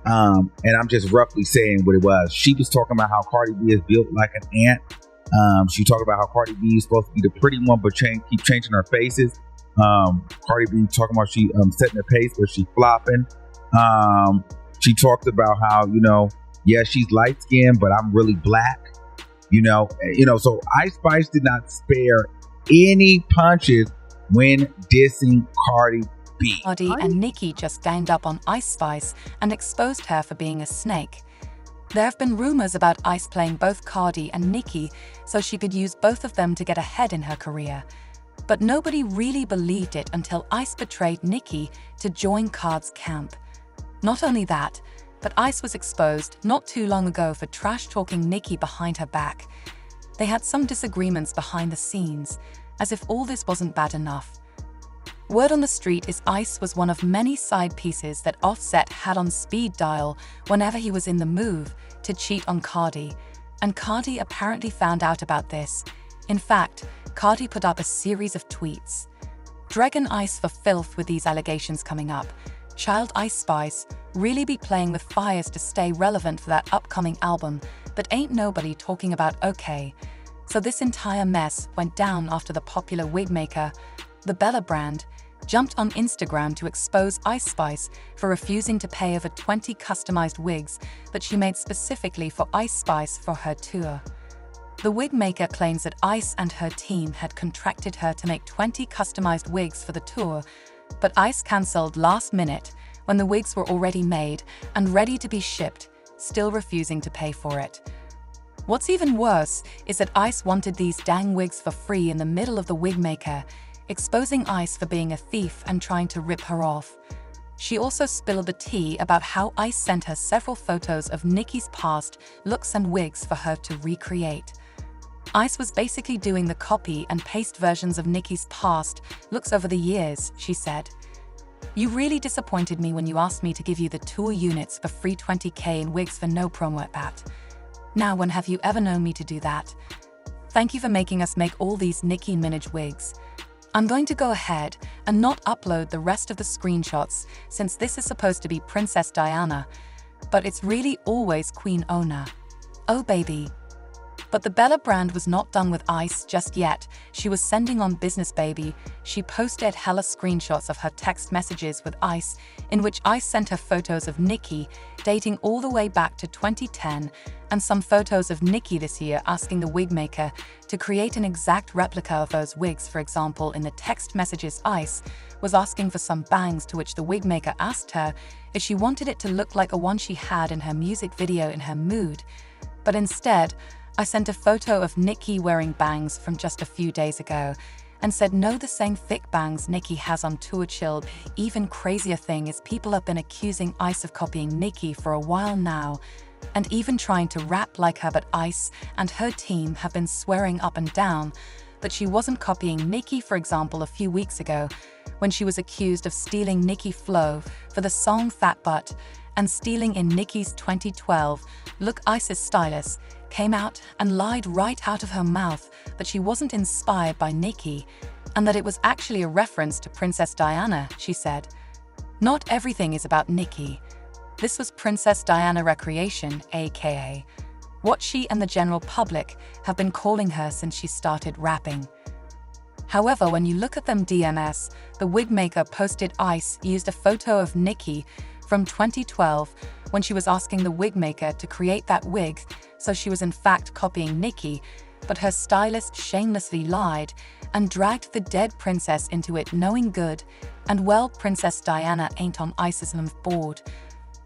And I'm just roughly saying what it was. She was talking about how Cardi B is built like an ant. She talked about how Cardi B is supposed to be the pretty one, but keep changing her faces. Cardi B talking about she setting the pace, but she flopping. She talked about how, yeah, she's light skinned, but I'm really black. So Ice Spice did not spare any punches when dissing Cardi B. Cardi and Nicki just ganged up on Ice Spice and exposed her for being a snake. There have been rumors about Ice playing both Cardi and Nicki so she could use both of them to get ahead in her career. But nobody really believed it until Ice betrayed Nicki to join Card's camp. Not only that, but Ice was exposed not too long ago for trash-talking Nicki behind her back. They had some disagreements behind the scenes, as if all this wasn't bad enough. Word on the street is Ice was one of many side pieces that Offset had on speed dial whenever he was in the move to cheat on Cardi, and Cardi apparently found out about this. In fact, Cardi put up a series of tweets. Dragon Ice for filth with these allegations coming up. Child Ice Spice really be playing with fires to stay relevant for that upcoming album, but ain't nobody talking about okay. So this entire mess went down after the popular wig maker, the Bella brand, jumped on Instagram to expose Ice Spice for refusing to pay over 20 customized wigs that she made specifically for Ice Spice for her tour. The wig maker claims that Ice and her team had contracted her to make 20 customized wigs for the tour, but Ice cancelled last minute when the wigs were already made and ready to be shipped, still refusing to pay for it. What's even worse is that Ice wanted these dang wigs for free in the middle of the wig maker, exposing Ice for being a thief and trying to rip her off. She also spilled the tea about how Ice sent her several photos of Nicki's past looks and wigs for her to recreate. Ice was basically doing the copy and paste versions of Nicki's past looks over the years, she said. You really disappointed me when you asked me to give you the tour units for free 20k in wigs for no promo at that. Now, when have you ever known me to do that? Thank you for making us make all these Nicki Minaj wigs. I'm going to go ahead and not upload the rest of the screenshots since this is supposed to be Princess Diana, but it's really always Queen Ona. Oh baby. But the Bella brand was not done with Ice just yet. She was sending on business, baby. She posted hella screenshots of her text messages with Ice, in which Ice sent her photos of Nicki, dating all the way back to 2010, and some photos of Nicki this year asking the wig maker to create an exact replica of those wigs. For example, in the text messages, Ice was asking for some bangs, to which the wig maker asked her if she wanted it to look like a one she had in her music video In Her Mood. But instead, I sent a photo of Nicki wearing bangs from just a few days ago and said no, the same thick bangs Nicki has on tour. Chilled. Even crazier thing is people have been accusing Ice of copying Nicki for a while now and even trying to rap like her, but Ice and her team have been swearing up and down that she wasn't copying Nicki. For example, a few weeks ago when she was accused of stealing Nicki flow for the song Fat Butt and stealing in Nicki's 2012 look, Ice's stylist came out and lied right out of her mouth that she wasn't inspired by Nicki and that it was actually a reference to Princess Diana, she said. Not everything is about Nicki. This was Princess Diana recreation, aka what she and the general public have been calling her since she started rapping. However, when you look at them DMS, the wig maker posted Ice used a photo of Nicki from 2012 when she was asking the wig maker to create that wig, so she was in fact copying Nicki, but her stylist shamelessly lied and dragged the dead princess into it, knowing good and well Princess Diana ain't on Ice's board.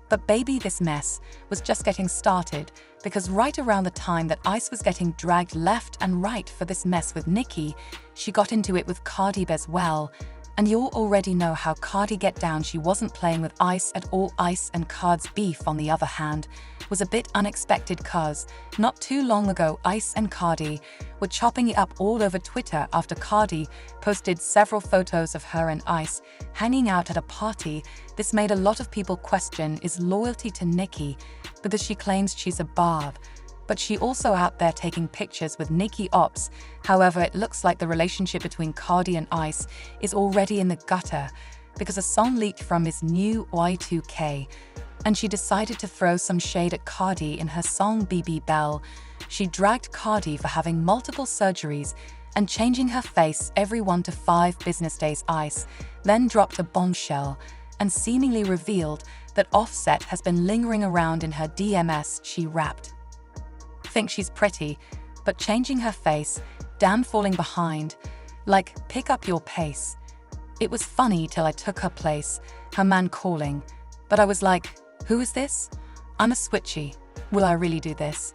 But baby, this mess was just getting started, because right around the time that Ice was getting dragged left and right for this mess with Nicki, she got into it with Cardi as well. And you all already know how Cardi get down. She wasn't playing with Ice at all. Ice and Card's beef, on the other hand, was a bit unexpected, cause not too long ago Ice and Cardi were chopping it up all over Twitter after Cardi posted several photos of her and Ice hanging out at a party. This made a lot of people question is loyalty to Nicki, because she claims she's a barb, but she also out there taking pictures with Nicki Ops. However, it looks like the relationship between Cardi and Ice is already in the gutter, because a song leaked from his new Y2K, and she decided to throw some shade at Cardi in her song BB Bell. She dragged Cardi for having multiple surgeries and changing her face every 1 to 5 business days. Ice then dropped a bombshell and seemingly revealed that Offset has been lingering around in her DMs. She rapped, "Think she's pretty, but changing her face, damn falling behind, like pick up your pace. It was funny till I took her place, her man calling, but I was like, who is this? I'm a switchy, will I really do this?"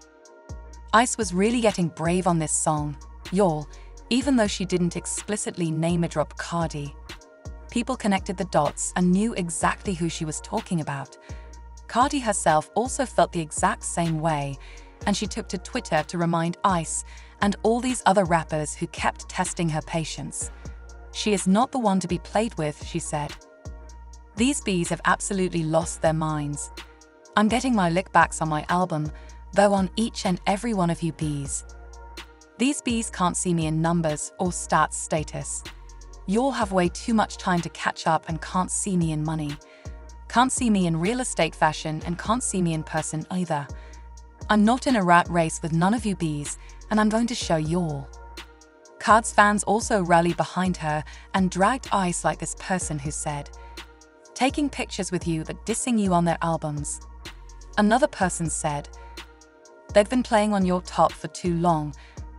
Ice was really getting brave on this song, y'all, even though she didn't explicitly name-drop Cardi. People connected the dots and knew exactly who she was talking about. Cardi herself also felt the exact same way, and she took to Twitter to remind Ice and all these other rappers who kept testing her patience. "She is not the one to be played with," she said. "These bees have absolutely lost their minds. I'm getting my lickbacks on my album, though on each and every one of you bees. These bees can't see me in numbers or stats status. Y'all have way too much time to catch up and can't see me in money. Can't see me in real estate fashion and can't see me in person either. I'm not in a rat race with none of you bees, and I'm going to show y'all." Card's fans also rallied behind her and dragged Ice like this person who said, "Taking pictures with you but dissing you on their albums." Another person said, "They've been playing on your top for too long,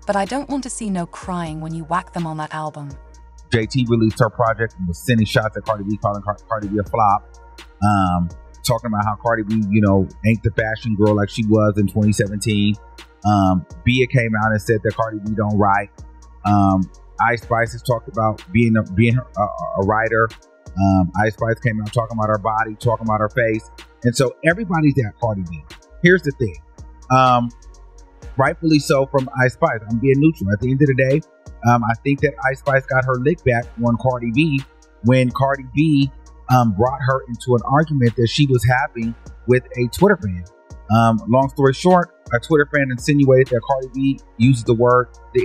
but I don't want to see no crying when you whack them on that album." JT released her project and was sending shots at Cardi B, calling Cardi B a flop. Talking about how Cardi B, ain't the fashion girl like she was in 2017. Bia came out and said that Cardi B don't write. Ice Spice has talked about being a writer. Ice Spice came out talking about her body, talking about her face. And so everybody's at Cardi B. Here's the thing. Rightfully so from Ice Spice. I'm being neutral. At the end of the day, I think that Ice Spice got her lick back on Cardi B when Cardi B brought her into an argument that she was having with a Twitter fan. Long story short, a Twitter fan insinuated that Cardi B uses the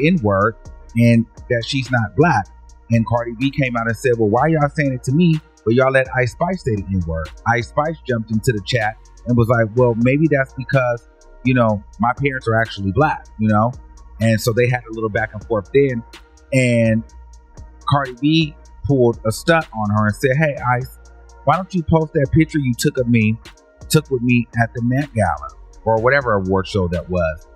N-word, and that she's not black. And Cardi B came out and said, "Well, why y'all saying it to me, but y'all let Ice Spice say the N-word?" Ice Spice jumped into the chat and was like, "Well, maybe that's because, my parents are actually black, And so they had a little back and forth then. And Cardi B pulled a stunt on her and said, "Hey, Ice, why don't you post that picture you took with me at the Met Gala or whatever award show that was?"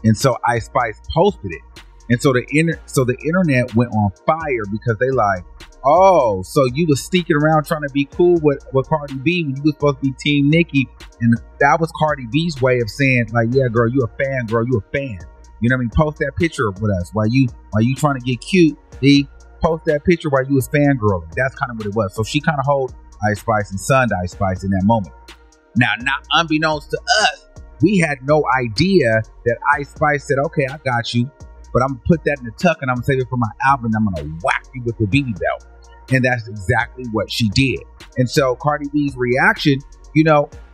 And so Ice Spice posted it. And so the internet went on fire because they like, "Oh, so you was sneaking around trying to be cool with Cardi B when you was supposed to be Team Nicki." And that was Cardi B's way of saying, like, "Yeah, girl, you a fan, girl, you a fan. You know what I mean? Post that picture with us while you trying to get cute. Post that picture while you was fangirling." That's kind of what it was. So she kind of hold Ice Spice and sunned Ice Spice in that moment. Now, not unbeknownst to us, we had no idea that Ice Spice said, "Okay, I got you, but I'm gonna put that in the tuck and I'm gonna save it for my album and I'm gonna whack you with the BB belt." And that's exactly what she did. And so Cardi B's reaction,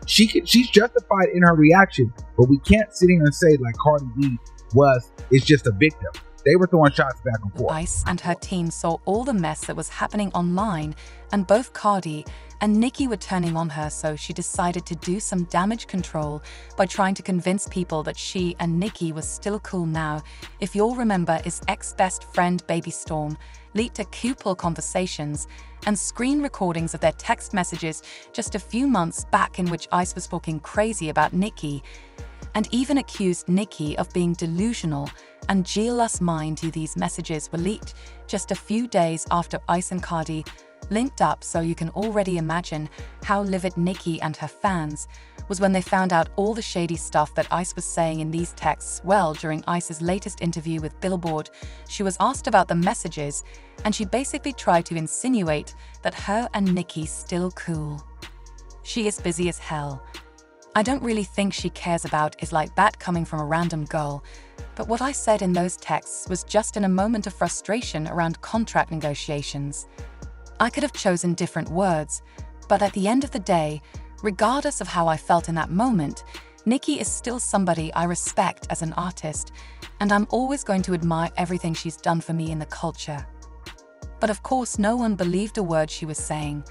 she's justified in her reaction, but we can't sit here and say like Cardi B is just a victim. They were throwing shots back and forth. Ice and her team saw all the mess that was happening online, and both Cardi and Nicki were turning on her, so she decided to do some damage control by trying to convince people that she and Nicki was still cool now. If you'll remember, his ex-best friend Baby Storm leaked a couple conversations and screen recordings of their text messages just a few months back in which Ice was talking crazy about Nicki, and even accused Nicki of being delusional and jealous. Mind you, these messages were leaked just a few days after Ice and Cardi linked up, so you can already imagine how livid Nicki and her fans was when they found out all the shady stuff that Ice was saying in these texts. Well, during Ice's latest interview with Billboard, she was asked about the messages, and she basically tried to insinuate that her and Nicki still cool. She is busy as hell. I don't really think she cares about is like that coming from a random girl, but what I said in those texts was just in a moment of frustration around contract negotiations. I could have chosen different words, but at the end of the day, regardless of how I felt in that moment, Nicki is still somebody I respect as an artist, and I'm always going to admire everything she's done for me in the culture. But of course, no one believed a word she was saying.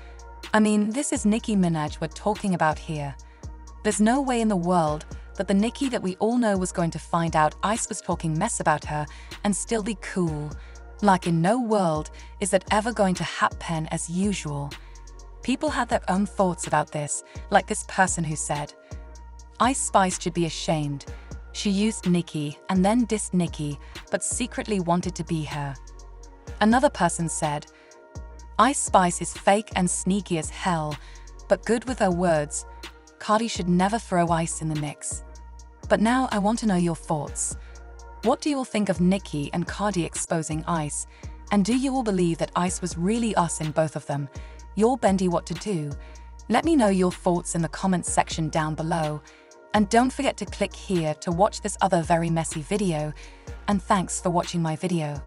I mean, this is Nicki Minaj we're talking about here. There's no way in the world that the Nicki that we all know was going to find out Ice was talking mess about her and still be cool. Like, in no world is that ever going to happen as usual. People had their own thoughts about this, like this person who said, Ice Spice should be ashamed. She used Nicki and then dissed Nicki, but secretly wanted to be her. Another person said, Ice Spice is fake and sneaky as hell, but good with her words. Cardi should never throw Ice in the mix. But now I want to know your thoughts. What do you all think of Nicki and Cardi exposing Ice? And do you all believe that Ice was really us in both of them? You're bendy what to do. Let me know your thoughts in the comments section down below. And don't forget to click here to watch this other very messy video. And thanks for watching my video.